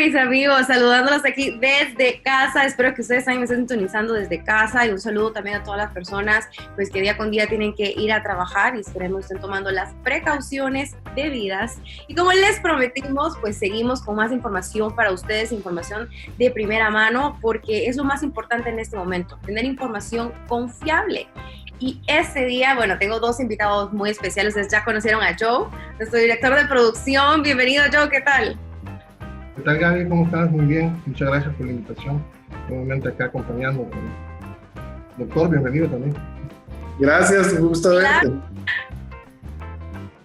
mis amigos? Saludándolos aquí desde casa. Espero que ustedes también me estén sintonizando desde casa, y un saludo también a todas las personas pues que día con día tienen que ir a trabajar, y esperemos estén tomando las precauciones debidas. Y como les prometimos, pues seguimos con más información para ustedes, información de primera mano, porque es lo más importante en este momento, tener información confiable. Y este día, bueno, tengo dos invitados muy especiales. Ustedes ya conocieron a Joe, nuestro director de producción. Bienvenido, Joe, ¿qué tal? ¿Qué tal, Gaby? ¿Cómo estás? Muy bien, muchas gracias por la invitación. Nuevamente acá acompañando. Doctor, bienvenido también. Gracias, un gusto verte.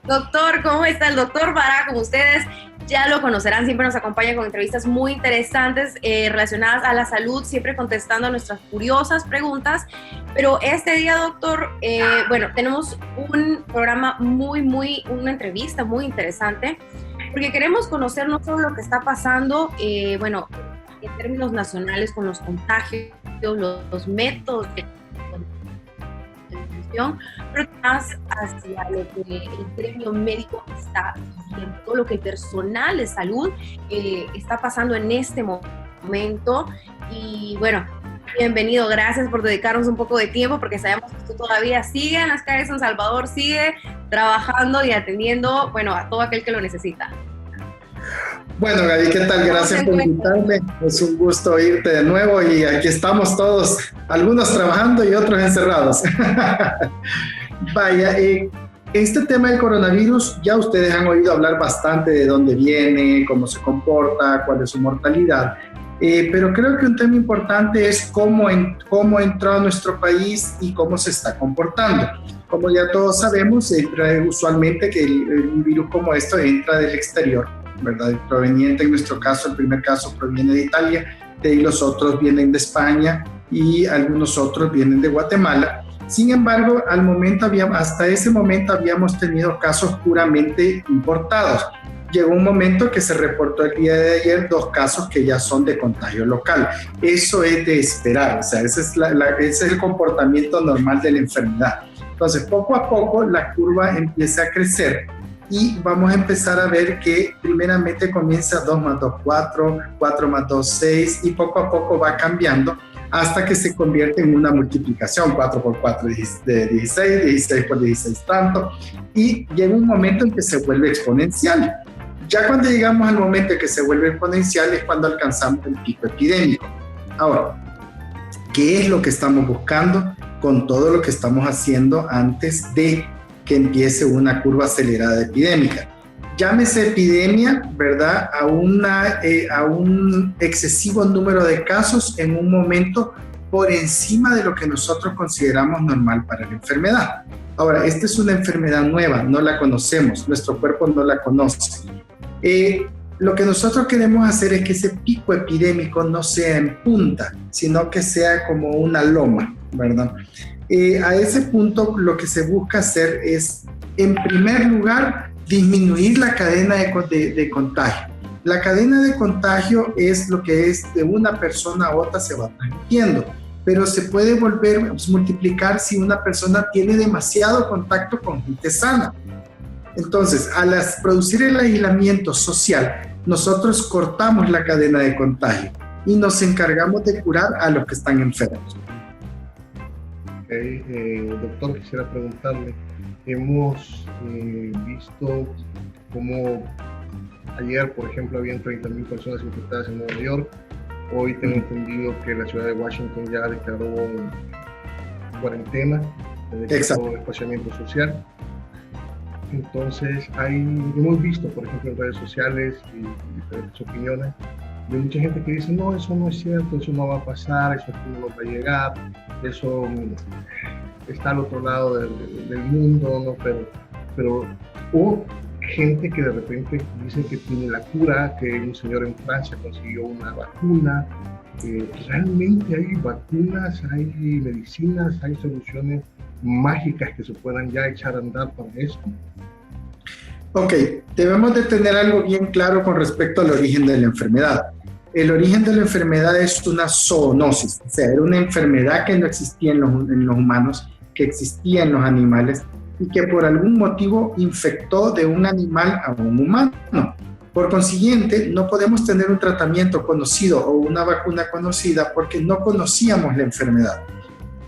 Doctor, ¿cómo está? El doctor Bará, como ustedes ya lo conocerán, siempre nos acompaña con entrevistas muy interesantes relacionadas a la salud, siempre contestando a nuestras curiosas preguntas. Pero este día, doctor, bueno, tenemos un programa una entrevista muy interesante, porque queremos conocer no solo lo que está pasando, bueno, en términos nacionales con los contagios, los métodos de prevención, pero más hacia lo que el gremio médico está viendo, todo lo que el personal de salud está pasando en este momento. Y bueno, bienvenido, gracias por dedicarnos un poco de tiempo, porque sabemos que usted todavía sigue en las calles de San Salvador, sigue trabajando y atendiendo, bueno, a todo aquel que lo necesita. Bueno, Gaby, ¿qué tal? Gracias por invitarme. Es un gusto oírte de nuevo, y aquí estamos todos, algunos trabajando y otros encerrados. Vaya, este tema del coronavirus, ya ustedes han oído hablar bastante de dónde viene, cómo se comporta, cuál es su mortalidad. Pero creo que un tema importante es cómo entró a nuestro país y cómo se está comportando. Como ya todos sabemos, usualmente que un virus como esto entra del exterior, ¿verdad? El proveniente, en nuestro caso, el primer caso proviene de Italia, de ahí los otros vienen de España y algunos otros vienen de Guatemala. Sin embargo, hasta ese momento habíamos tenido casos puramente importados. Llegó un momento que se reportó el día de ayer 2 casos que ya son de contagio local. Eso es de esperar, o sea, ese es el comportamiento normal de la enfermedad. Entonces, poco a poco la curva empieza a crecer y vamos a empezar a ver que primeramente comienza 2 más 2, 4, 4 más 2, 6, y poco a poco va cambiando hasta que se convierte en una multiplicación, 4 por 4 de 16, 16 por 16 tanto, y llega un momento en que se vuelve exponencial. Ya cuando llegamos al momento en que se vuelve exponencial es cuando alcanzamos el pico epidémico. Ahora, ¿qué es lo que estamos buscando con todo lo que estamos haciendo antes de que empiece una curva acelerada epidémica? Llámese epidemia, ¿verdad?, a un excesivo número de casos en un momento por encima de lo que nosotros consideramos normal para la enfermedad. Ahora, esta es una enfermedad nueva, no la conocemos, nuestro cuerpo no la conoce. Lo que nosotros queremos hacer es que ese pico epidémico no sea en punta, sino que sea como una loma, ¿verdad? A ese punto lo que se busca hacer es, en primer lugar, disminuir la cadena de contagio. La cadena de contagio es lo que es de una persona a otra se va transmitiendo, pero se puede multiplicar si una persona tiene demasiado contacto con gente sana. Entonces, al producir el aislamiento social, nosotros cortamos la cadena de contagio y nos encargamos de curar a los que están enfermos. Doctor, quisiera preguntarle, hemos visto cómo ayer, por ejemplo, habían 30,000 personas infectadas en Nueva York. Hoy tengo entendido que la ciudad de Washington ya declaró cuarentena, declaró espaciamiento social. Entonces, hemos visto, por ejemplo, en redes sociales y diferentes opiniones de mucha gente que dice, no, eso no es cierto, eso no va a pasar, eso aquí no nos va a llegar, eso está al otro lado del mundo, ¿no? Pero hubo gente que de repente dice que tiene la cura, que un señor en Francia consiguió una vacuna. ¿Realmente hay vacunas, hay medicinas, hay soluciones mágicas que se puedan ya echar a andar para eso? Ok, debemos de tener algo bien claro con respecto al origen de la enfermedad. El origen de la enfermedad es una zoonosis, o sea, era una enfermedad que no existía en los humanos, que existía en los animales y que por algún motivo infectó de un animal a un humano. Por consiguiente, no podemos tener un tratamiento conocido o una vacuna conocida porque no conocíamos la enfermedad.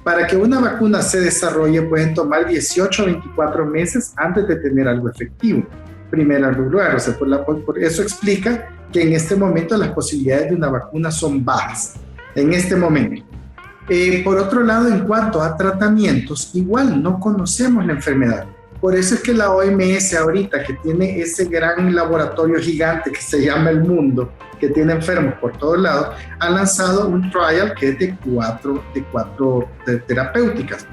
Para que una vacuna se desarrolle pueden tomar 18 o 24 meses antes de tener algo efectivo. Primero lugar, o sea, por eso explica que en este momento las posibilidades de una vacuna son bajas. En este momento. Por otro lado, en cuanto a tratamientos, igual no conocemos la enfermedad. Por eso es que la OMS ahorita, que tiene ese gran laboratorio gigante que se llama el mundo, que tiene enfermos por todos lados, ha lanzado un trial que es de cuatro terapéuticas.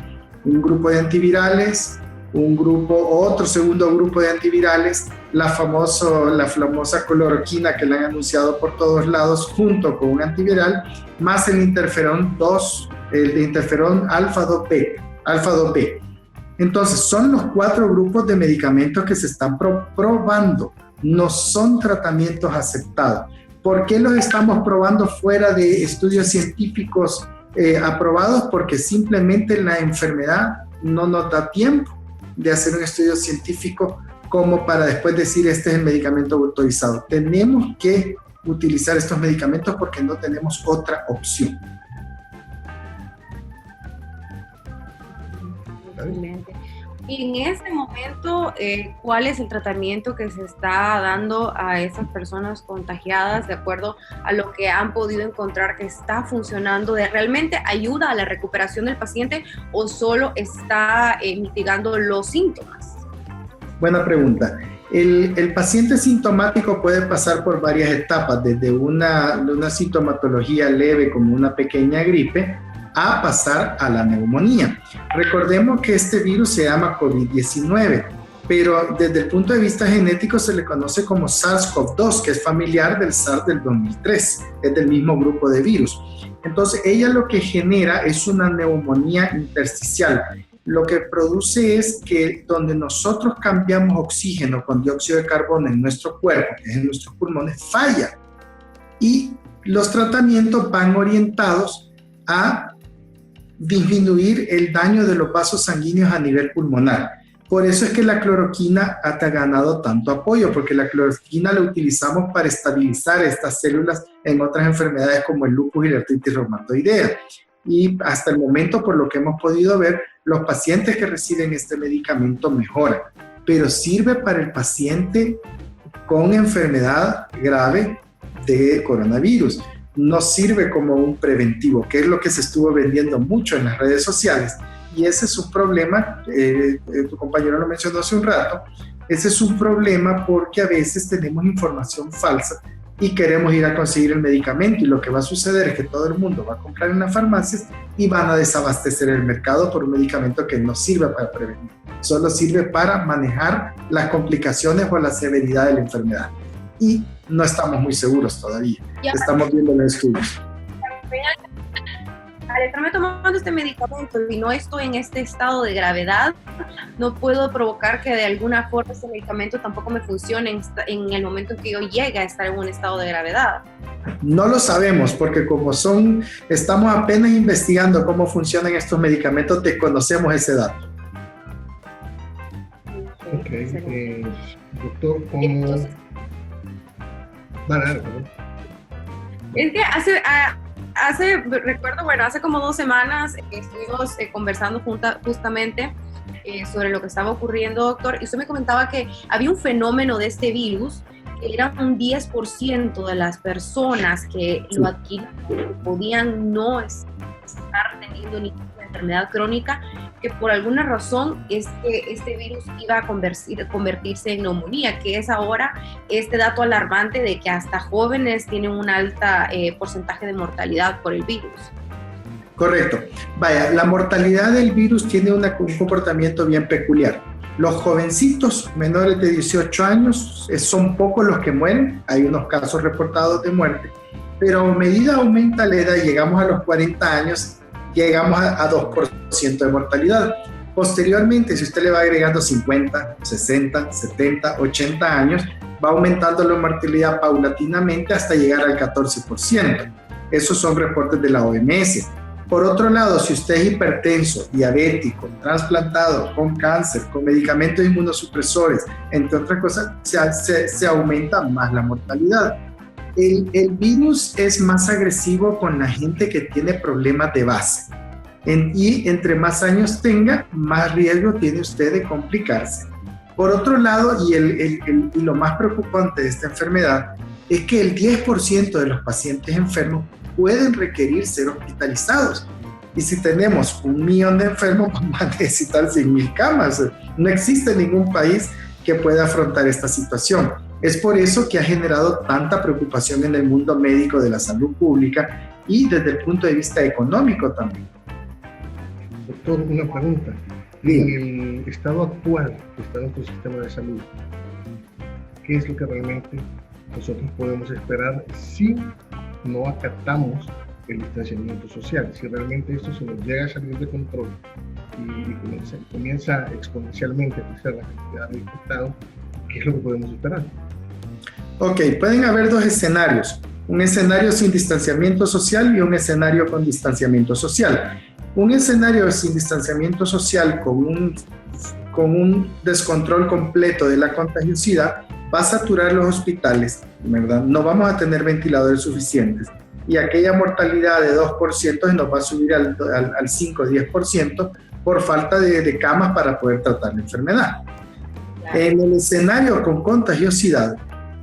Un grupo de antivirales, otro segundo grupo de antivirales, la famosa cloroquina que le han anunciado por todos lados junto con un antiviral, más el interferón 2, el de interferón alfa 2B. Entonces, son los 4 grupos de medicamentos que se están probando, no son tratamientos aceptados. ¿Por qué los estamos probando fuera de estudios científicos aprobados? Porque simplemente la enfermedad no nos da tiempo de hacer un estudio científico como para después decir este es el medicamento autorizado. Tenemos que utilizar estos medicamentos porque no tenemos otra opción. Y en este momento, ¿cuál es el tratamiento que se está dando a esas personas contagiadas de acuerdo a lo que han podido encontrar que está funcionando? ¿De realmente ayuda a la recuperación del paciente o solo está mitigando los síntomas? Buena pregunta. El paciente sintomático puede pasar por varias etapas, desde una sintomatología leve como una pequeña gripe, a pasar a la neumonía. Recordemos que este virus se llama COVID-19, pero desde el punto de vista genético se le conoce como SARS-CoV-2, que es familiar del SARS del 2003, es del mismo grupo de virus. Entonces, ella lo que genera es una neumonía intersticial. Lo que produce es que donde nosotros cambiamos oxígeno con dióxido de carbono en nuestro cuerpo, que es en nuestros pulmones, falla. Y los tratamientos van orientados a disminuir el daño de los vasos sanguíneos a nivel pulmonar. Por eso es que la cloroquina ha ganado tanto apoyo, porque la cloroquina la utilizamos para estabilizar estas células en otras enfermedades como el lupus y la artritis reumatoidea. Y hasta el momento, por lo que hemos podido ver, los pacientes que reciben este medicamento mejoran, pero sirve para el paciente con enfermedad grave de coronavirus. No sirve como un preventivo, que es lo que se estuvo vendiendo mucho en las redes sociales. Y ese es un problema, tu compañero lo mencionó hace un rato, ese es un problema porque a veces tenemos información falsa y queremos ir a conseguir el medicamento y lo que va a suceder es que todo el mundo va a comprar en las farmacias y van a desabastecer el mercado por un medicamento que no sirve para prevenir, solo sirve para manejar las complicaciones o la severidad de la enfermedad. Y no estamos muy seguros todavía. Estamos viendo los estudios. Al estarme tomando este medicamento y no estoy en este estado de gravedad, no puedo provocar que de alguna forma ese medicamento tampoco me funcione en el momento en que yo llegue a estar en un estado de gravedad. No lo sabemos porque estamos apenas investigando cómo funcionan estos medicamentos, desconocemos ese dato. Doctor, ¿cómo...? Es que hace como 2 semanas estuvimos conversando justamente sobre lo que estaba ocurriendo, doctor, y usted me comentaba que había un fenómeno de este virus, que era un 10% de las personas que lo adquirían podían no estar teniendo ninguna enfermedad crónica, que por alguna razón es que este virus iba a convertirse en neumonía, que es ahora este dato alarmante de que hasta jóvenes tienen un alta porcentaje de mortalidad por el virus. Correcto. Vaya, la mortalidad del virus tiene un comportamiento bien peculiar. Los jovencitos menores de 18 años son pocos los que mueren, hay unos casos reportados de muerte, pero a medida aumenta la edad, llegamos a los 40 años, llegamos a 2% de mortalidad. Posteriormente, si usted le va agregando 50, 60, 70, 80 años, va aumentando la mortalidad paulatinamente hasta llegar al 14%. Esos son reportes de la OMS. Por otro lado, si usted es hipertenso, diabético, trasplantado, con cáncer, con medicamentos inmunosupresores, entre otras cosas, se aumenta más la mortalidad. El virus es más agresivo con la gente que tiene problemas de base. Y entre más años tenga, más riesgo tiene usted de complicarse. Por otro lado, y lo más preocupante de esta enfermedad, es que el 10% de los pacientes enfermos pueden requerir ser hospitalizados. Y si tenemos 1 millón de enfermos, vamos a necesitar 100,000 camas. No existe ningún país que pueda afrontar esta situación. Es por eso que ha generado tanta preocupación en el mundo médico de la salud pública y desde el punto de vista económico también. Doctor, una pregunta. En el estado actual que está nuestro sistema de salud, ¿qué es lo que realmente nosotros podemos esperar si no acatamos el distanciamiento social? Si realmente esto se nos llega a salir de control y comienza exponencialmente a crecer la cantidad de infectados, ¿qué es lo que podemos esperar? Ok, pueden haber 2 escenarios. Un escenario sin distanciamiento social y un escenario con distanciamiento social. Un escenario sin distanciamiento social con un descontrol completo de la contagiosidad va a saturar los hospitales, ¿verdad? No vamos a tener ventiladores suficientes y aquella mortalidad de 2% nos va a subir al 5-10% por falta de camas para poder tratar la enfermedad. En el escenario con contagiosidad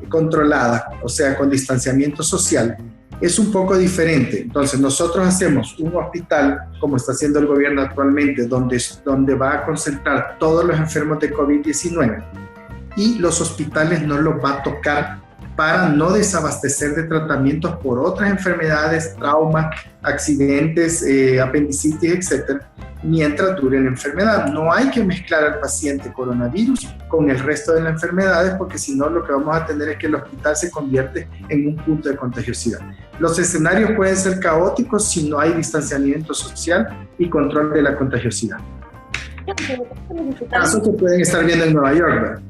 controlada, o sea, con distanciamiento social, es un poco diferente. Entonces, nosotros hacemos un hospital, como está haciendo el gobierno actualmente, donde va a concentrar todos los enfermos de COVID-19 y los hospitales no los va a tocar para no desabastecer de tratamientos por otras enfermedades, traumas, accidentes, apendicitis, etcétera, mientras dure la enfermedad. No hay que mezclar al paciente coronavirus con el resto de las enfermedades, porque si no lo que vamos a tener es que el hospital se convierte en un punto de contagiosidad. Los escenarios pueden ser caóticos si no hay distanciamiento social y control de la contagiosidad. Casos que pueden estar viendo en Nueva York, ¿verdad?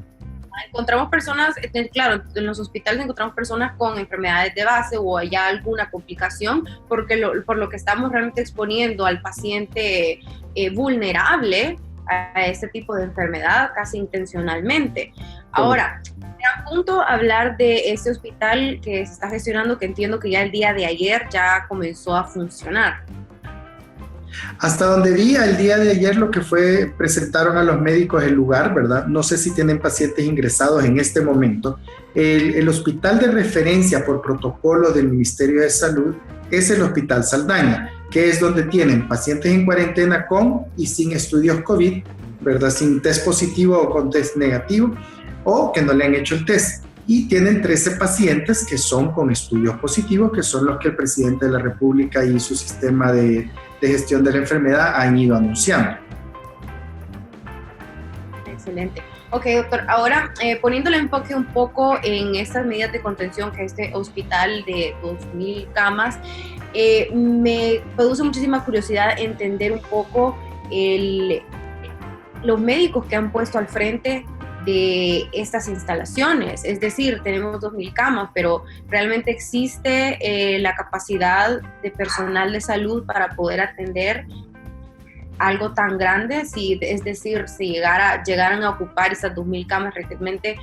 Encontramos personas, claro, en los hospitales encontramos personas con enfermedades de base o ya alguna complicación, por lo que estamos realmente exponiendo al paciente vulnerable a este tipo de enfermedad casi intencionalmente. Ahora, a punto hablar de este hospital que se está gestionando, que entiendo que ya el día de ayer ya comenzó a funcionar. Hasta donde vi el día de ayer lo que fue, presentaron a los médicos el lugar, ¿verdad? No sé si tienen pacientes ingresados en este momento. El hospital de referencia por protocolo del Ministerio de Salud es el Hospital Saldaña, que es donde tienen pacientes en cuarentena con y sin estudios COVID, ¿verdad? Sin test positivo o con test negativo, o que no le han hecho el test. Y tienen 13 pacientes que son con estudios positivos, que son los que el presidente de la República y su sistema de gestión de la enfermedad han ido anunciando. Excelente. Ok, doctor, ahora poniéndole enfoque un poco en estas medidas de contención que este hospital de 2,000 camas, me produce muchísima curiosidad entender un poco los médicos que han puesto al frente de estas instalaciones. Es decir, tenemos 2,000 camas, pero ¿realmente existe la capacidad de personal de salud para poder atender algo tan grande? Es decir, si llegaran a ocupar esas 2,000 camas, realmente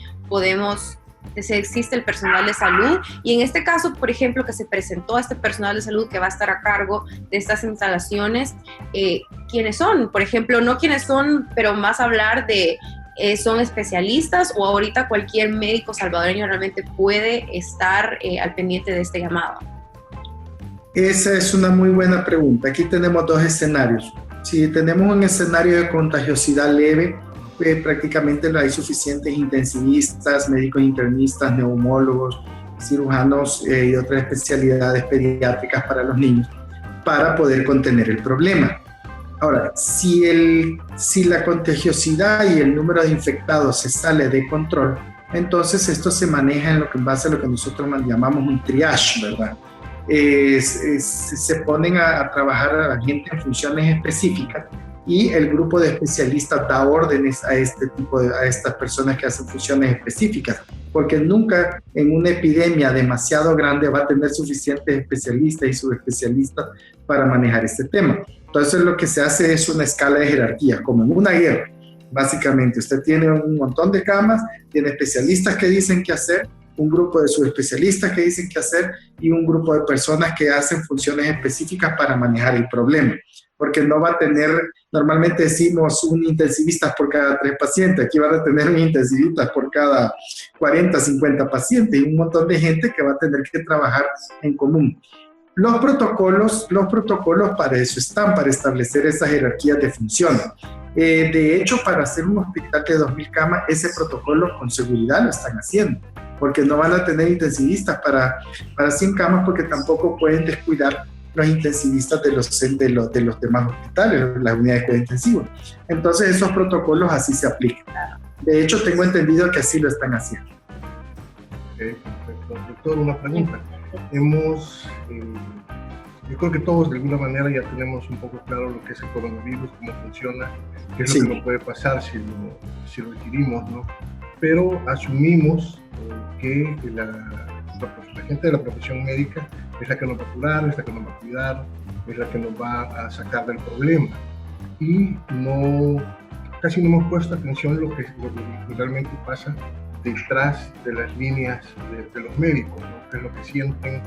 existe el personal de salud. Y en este caso, por ejemplo, que se presentó a este personal de salud que va a estar a cargo de estas instalaciones, ¿quiénes son? Por ejemplo, no quiénes son, pero más hablar de ¿son especialistas o ahorita cualquier médico salvadoreño realmente puede estar al pendiente de este llamado? Esa es una muy buena pregunta. Aquí tenemos 2 escenarios. Si tenemos un escenario de contagiosidad leve, prácticamente hay suficientes intensivistas, médicos internistas, neumólogos, cirujanos y otras especialidades pediátricas para los niños para poder contener el problema. Ahora, si la contagiosidad y el número de infectados se sale de control, entonces esto se maneja en base a lo que nosotros llamamos un triage, ¿verdad? Se ponen a trabajar a la gente en funciones específicas y el grupo de especialistas da órdenes a estas personas que hacen funciones específicas. porque nunca en una epidemia demasiado grande va a tener suficientes especialistas y subespecialistas para manejar este tema. Entonces lo que se hace es una escala de jerarquía, como en una guerra. Básicamente, usted tiene un montón de camas, tiene especialistas que dicen qué hacer, un grupo de subespecialistas que dicen qué hacer y un grupo de personas que hacen funciones específicas para manejar el problema. Porque no va a tener, normalmente decimos un intensivista por cada 3 pacientes, aquí van a tener un intensivista por cada 40, 50 pacientes y un montón de gente que va a tener que trabajar en común. Los protocolos para eso están, para establecer esas jerarquías de funciones. De hecho, para hacer un hospital de 2.000 camas, ese protocolo con seguridad lo están haciendo, porque no van a tener intensivistas para 100 camas, porque tampoco pueden descuidar los intensivistas de los demás hospitales, las unidades de cuidados intensivos. Entonces, esos protocolos así se aplican. De hecho, tengo entendido que así lo están haciendo. Perfecto. Doctor, una pregunta. Yo creo que todos de alguna manera ya tenemos un poco claro lo que es el coronavirus, cómo funciona, qué es lo que nos puede pasar si lo adquirimos, ¿no? Pero asumimos que la gente de la profesión médica es la que nos va a curar, es la que nos va a cuidar, es la que nos va a sacar del problema. Y casi no hemos puesto atención a lo que realmente pasa detrás de las líneas de los médicos, ¿no? Qué es lo que sienten,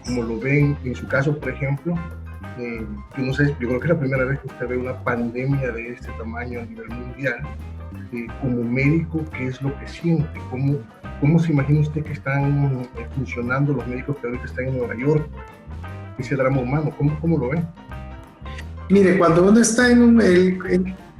cómo lo ven. En su caso, por ejemplo, yo no sé, yo creo que es la primera vez que usted ve una pandemia de este tamaño a nivel mundial. Como médico, ¿qué es lo que siente? ¿Cómo se imagina usted que están funcionando los médicos que ahorita están en Nueva York? Ese drama humano, ¿cómo lo ven? Mire, cuando uno está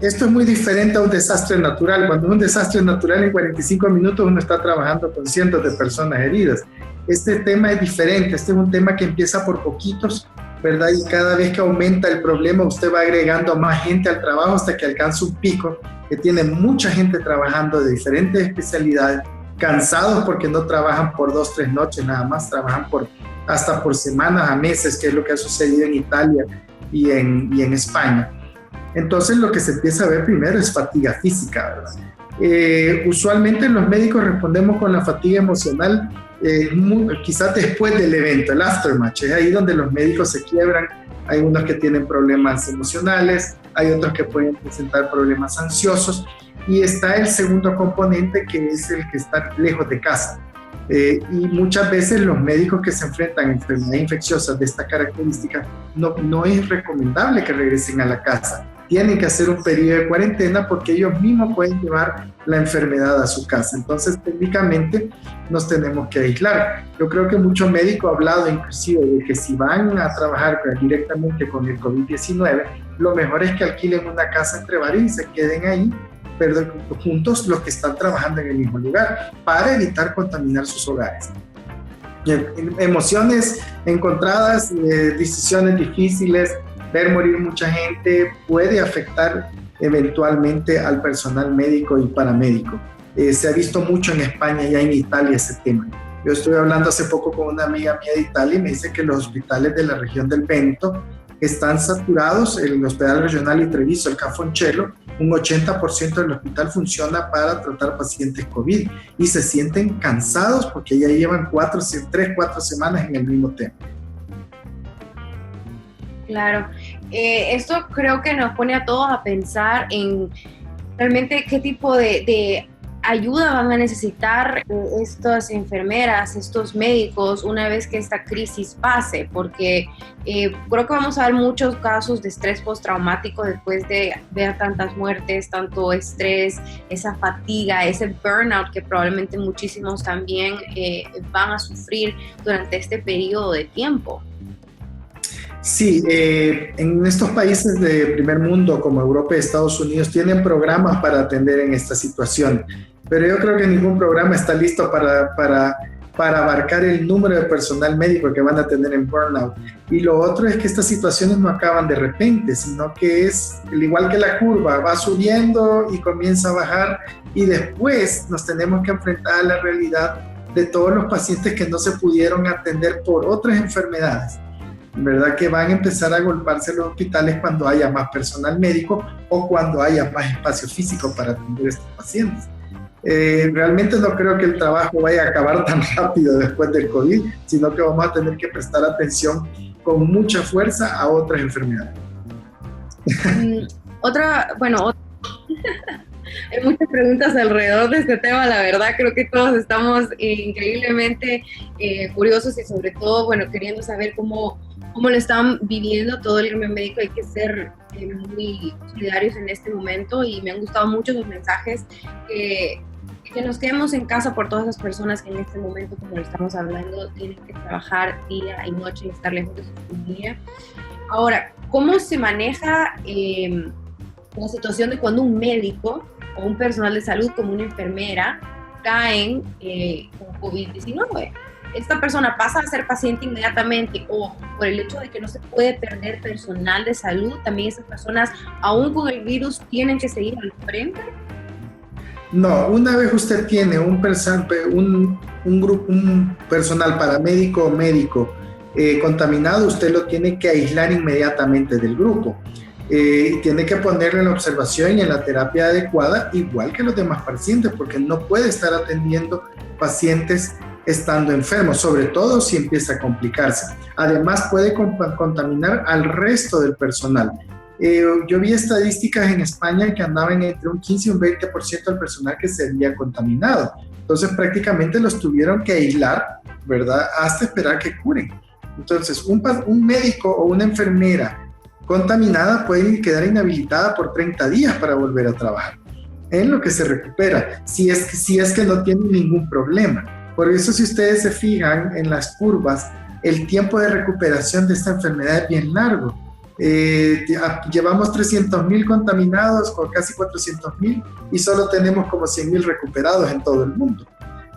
esto es muy diferente a un desastre natural. Cuando es un desastre natural, en 45 minutos uno está trabajando con cientos de personas heridas. Este tema es diferente, este es un tema que empieza por poquitos, ¿verdad? Y cada vez que aumenta el problema, usted va agregando más gente al trabajo hasta que alcanza un pico, que tiene mucha gente trabajando de diferentes especialidades, cansados porque no trabajan por 2, 3 noches nada más, trabajan hasta por semanas a meses, que es lo que ha sucedido en Italia y en España. Entonces lo que se empieza a ver primero es fatiga física, ¿verdad? Usualmente los médicos respondemos con la fatiga emocional quizás después del evento, el aftermatch, es ahí donde los médicos se quiebran. Hay unos que tienen problemas emocionales, hay otros que pueden presentar problemas ansiosos, y está el segundo componente, que es el que está lejos de casa. Y muchas veces los médicos que se enfrentan a enfermedades infecciosas de esta característica no es recomendable que regresen a la casa. Tienen que hacer un periodo de cuarentena porque ellos mismos pueden llevar la enfermedad a su casa. Entonces, técnicamente, nos tenemos que aislar. Yo creo que muchos médicos han hablado inclusive de que si van a trabajar directamente con el COVID-19, lo mejor es que alquilen una casa entre varios y se queden ahí, pero juntos los que están trabajando en el mismo lugar, para evitar contaminar sus hogares. Emociones encontradas, decisiones difíciles, ver morir mucha gente puede afectar eventualmente al personal médico y paramédico. Se ha visto mucho en España y en Italia ese tema. Yo estuve hablando hace poco con una amiga mía de Italia y me dice que los hospitales de la región del Véneto están saturados. El Hospital Regional di Treviso, el Cafoncello, un 80% del hospital funciona para tratar pacientes COVID y se sienten cansados porque ya llevan 3, 4 semanas en el mismo tema. Claro, esto creo que nos pone a todos a pensar en realmente qué tipo de ayuda van a necesitar estas enfermeras, estos médicos, una vez que esta crisis pase, porque creo que vamos a ver muchos casos de estrés postraumático después de ver tantas muertes, tanto estrés, esa fatiga, ese burnout que probablemente muchísimos también van a sufrir durante este periodo de tiempo. Sí, en estos países de primer mundo como Europa y Estados Unidos tienen programas para atender en esta situación, pero yo creo que ningún programa está listo para abarcar el número de personal médico que van a tener en burnout. Y lo otro es que estas situaciones no acaban de repente, sino que es igual que la curva, va subiendo y comienza a bajar, y después nos tenemos que enfrentar a la realidad de todos los pacientes que no se pudieron atender por otras enfermedades. ¿Verdad? Que van a empezar a agolparse los hospitales cuando haya más personal médico o cuando haya más espacio físico para atender a estos pacientes. Realmente no creo que el trabajo vaya a acabar tan rápido después del COVID, sino que vamos a tener que prestar atención con mucha fuerza a otras enfermedades. Hay muchas preguntas alrededor de este tema, la verdad creo que todos estamos increíblemente curiosos y sobre todo, queriendo saber cómo lo están viviendo todo el gremio médico. Hay que ser muy solidarios en este momento y me han gustado mucho los mensajes que nos quedemos en casa por todas las personas que en este momento, como lo estamos hablando, tienen que trabajar día y noche y estar lejos de su familia. Ahora, ¿cómo se maneja la situación de cuando un médico o un personal de salud como una enfermera caen con COVID-19? ¿Esta persona pasa a ser paciente inmediatamente o por el hecho de que no se puede perder personal de salud, también esas personas, aún con el virus, tienen que seguir al frente? No, una vez usted tiene un personal paramédico o médico contaminado, usted lo tiene que aislar inmediatamente del grupo. Tiene que ponerle en la observación y en la terapia adecuada, igual que los demás pacientes, porque no puede estar atendiendo pacientes estando enfermos, sobre todo si empieza a complicarse. Además, puede contaminar al resto del personal. Yo vi estadísticas en España que andaban entre un 15 y un 20% del personal que se había contaminado. Entonces, prácticamente los tuvieron que aislar, ¿verdad?, hasta esperar que curen. Entonces, un médico o una enfermera contaminada puede quedar inhabilitada por 30 días para volver a trabajar, en lo que se recupera, si es que no tiene ningún problema. Por eso, si ustedes se fijan en las curvas, el tiempo de recuperación de esta enfermedad es bien largo. Llevamos 300,000 contaminados, con casi 400,000, y solo tenemos como 100,000 recuperados en todo el mundo.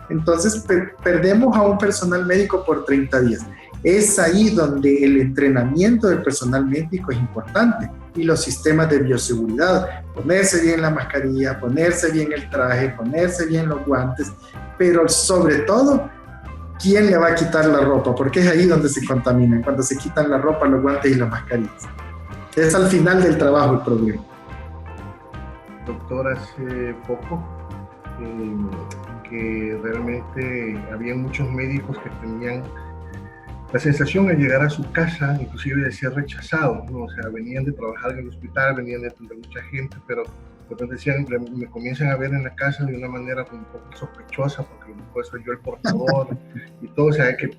Entonces, perdemos a un personal médico por 30 días. Es ahí donde el entrenamiento del personal médico es importante, y los sistemas de bioseguridad, ponerse bien la mascarilla, ponerse bien el traje, ponerse bien los guantes, pero sobre todo, ¿quién le va a quitar la ropa? Porque es ahí donde se contaminan, cuando se quitan la ropa, los guantes y las mascarillas. Es al final del trabajo el problema. Doctor, hace poco que realmente había muchos médicos que tenían la sensación al llegar a su casa, inclusive de ser rechazados, ¿no? O sea, venían de trabajar en el hospital, venían de atender mucha gente, pero después decían, me comienzan a ver en la casa de una manera un poco sospechosa, porque pues soy yo el portador y todo, o sea, que,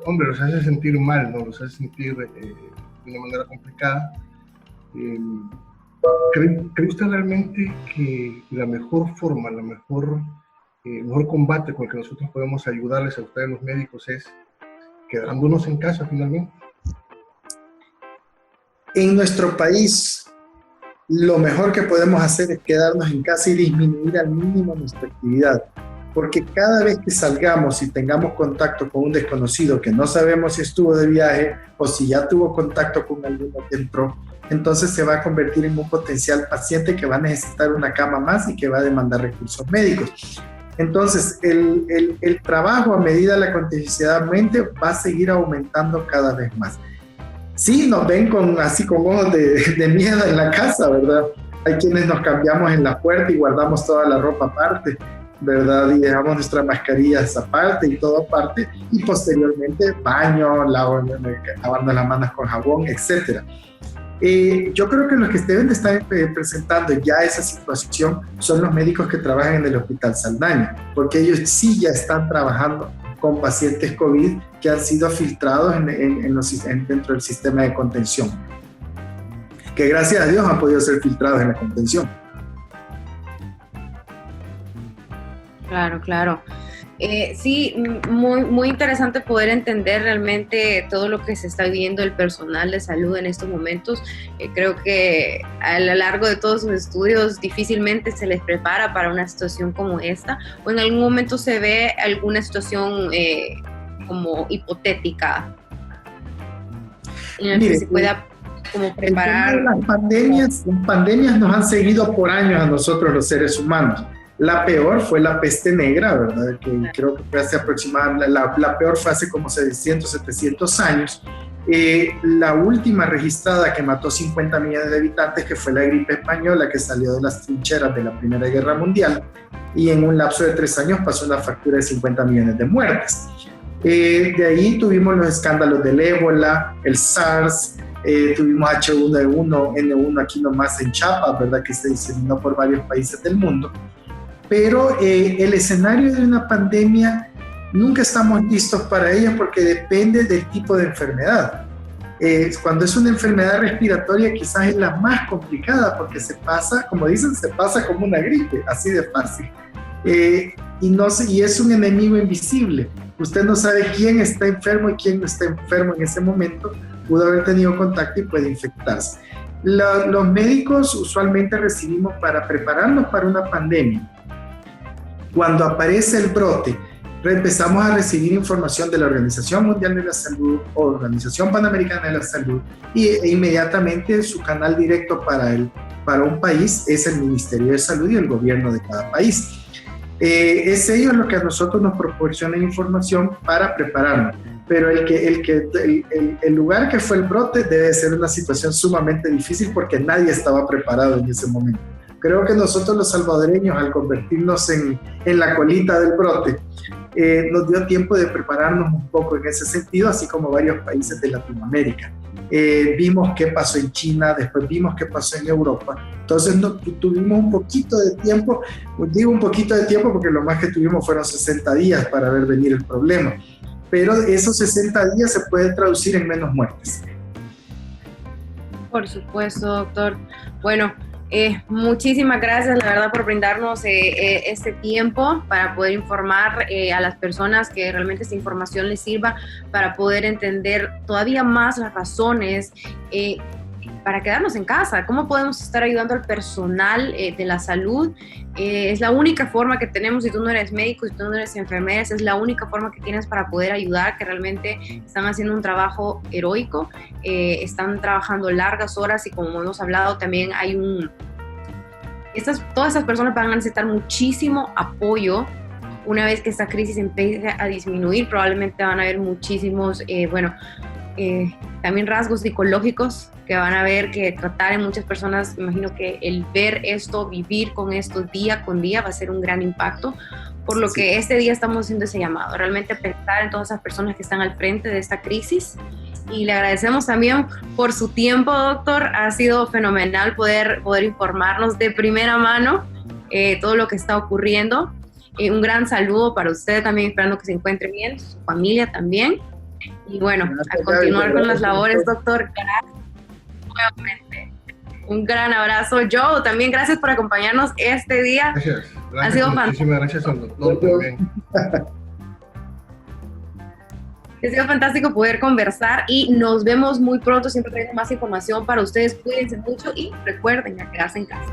hombre, los hace sentir mal, ¿no? Los hace sentir de una manera complicada. ¿Cree usted realmente que la mejor forma, el mejor combate con el que nosotros podemos ayudarles a ustedes los médicos es quedándonos en casa finalmente? En nuestro país, lo mejor que podemos hacer es quedarnos en casa y disminuir al mínimo nuestra actividad, porque cada vez que salgamos y tengamos contacto con un desconocido que no sabemos si estuvo de viaje o si ya tuvo contacto con alguno que entró, entonces se va a convertir en un potencial paciente que va a necesitar una cama más y que va a demandar recursos médicos. Entonces, el trabajo a medida de la contingencia va a seguir aumentando cada vez más. Sí, nos ven así con ojos de miedo en la casa, ¿verdad? Hay quienes nos cambiamos en la puerta y guardamos toda la ropa aparte, ¿verdad? Y dejamos nuestras mascarillas aparte y todo aparte, y posteriormente baño, lavando las manos con jabón, etc. Yo creo que los que deben de estar presentando ya esa situación son los médicos que trabajan en el Hospital Saldaña, porque ellos sí ya están trabajando con pacientes COVID que han sido filtrados dentro del sistema de contención, que gracias a Dios han podido ser filtrados en la contención. Claro, claro. Sí, muy interesante poder entender realmente todo lo que se está viviendo el personal de salud en estos momentos. Creo que a lo largo de todos sus estudios difícilmente se les prepara para una situación como esta, o en algún momento se ve alguna situación como hipotética en la que se pueda como preparar. Las pandemias nos han seguido por años a nosotros los seres humanos. La peor fue la peste negra, ¿verdad? Que creo que fue hace aproximadamente, la peor fue hace como 600, 700 años. La última registrada que mató 50 millones de habitantes, que fue la gripe española, que salió de las trincheras de la Primera Guerra Mundial, y en un lapso de 3 años pasó una factura de 50 millones de muertes. De ahí tuvimos los escándalos del ébola, el SARS, tuvimos H1N1 aquí nomás en Chiapas, ¿verdad?, que se diseminó por varios países del mundo. Pero el escenario de una pandemia nunca estamos listos para ella porque depende del tipo de enfermedad. Cuando es una enfermedad respiratoria quizás es la más complicada porque se pasa, como dicen, se pasa como una gripe, así de fácil. Y es un enemigo invisible. Usted no sabe quién está enfermo y quién no está enfermo en ese momento, pudo haber tenido contacto y puede infectarse. Los médicos usualmente recibimos para prepararnos para una pandemia. Cuando aparece el brote, empezamos a recibir información de la Organización Mundial de la Salud o Organización Panamericana de la Salud e inmediatamente su canal directo para un país es el Ministerio de Salud y el gobierno de cada país. Es ellos lo que a nosotros nos proporcionan información para prepararnos, pero el lugar que fue el brote debe ser una situación sumamente difícil porque nadie estaba preparado en ese momento. Creo que nosotros los salvadoreños, al convertirnos en la colita del brote, nos dio tiempo de prepararnos un poco en ese sentido, así como varios países de Latinoamérica. Vimos qué pasó en China, después vimos qué pasó en Europa. Entonces tuvimos un poquito de tiempo, digo un poquito de tiempo porque lo más que tuvimos fueron 60 días para ver venir el problema. Pero esos 60 días se pueden traducir en menos muertes. Por supuesto, doctor. Bueno, muchísimas gracias, la verdad, por brindarnos este tiempo para poder informar a las personas, que realmente esta información les sirva para poder entender todavía más las razones para quedarnos en casa, cómo podemos estar ayudando al personal de la salud. Es la única forma que tenemos, si tú no eres médico, si tú no eres enfermera, es la única forma que tienes para poder ayudar, que realmente están haciendo un trabajo heroico, están trabajando largas horas y como hemos hablado también hay todas estas personas van a necesitar muchísimo apoyo. Una vez que esta crisis empiece a disminuir, probablemente van a haber muchísimos, también rasgos psicológicos que van a ver que tratar en muchas personas. Imagino que el ver esto, vivir con esto día con día va a ser un gran impacto, por lo que este día estamos haciendo ese llamado, realmente pensar en todas esas personas que están al frente de esta crisis. Y le agradecemos también por su tiempo, doctor. Ha sido fenomenal poder informarnos de primera mano todo lo que está ocurriendo. Un gran saludo para usted también, esperando que se encuentre bien, su familia también. Y bueno, a continuar con las labores, doctor. Gracias nuevamente. Un gran abrazo. Joe, también gracias por acompañarnos este día. Gracias. Ha sido muchísimas gracias al doctor también. Ha sido fantástico poder conversar y nos vemos muy pronto, siempre trayendo más información para ustedes. Cuídense mucho y recuerden a quedarse en casa.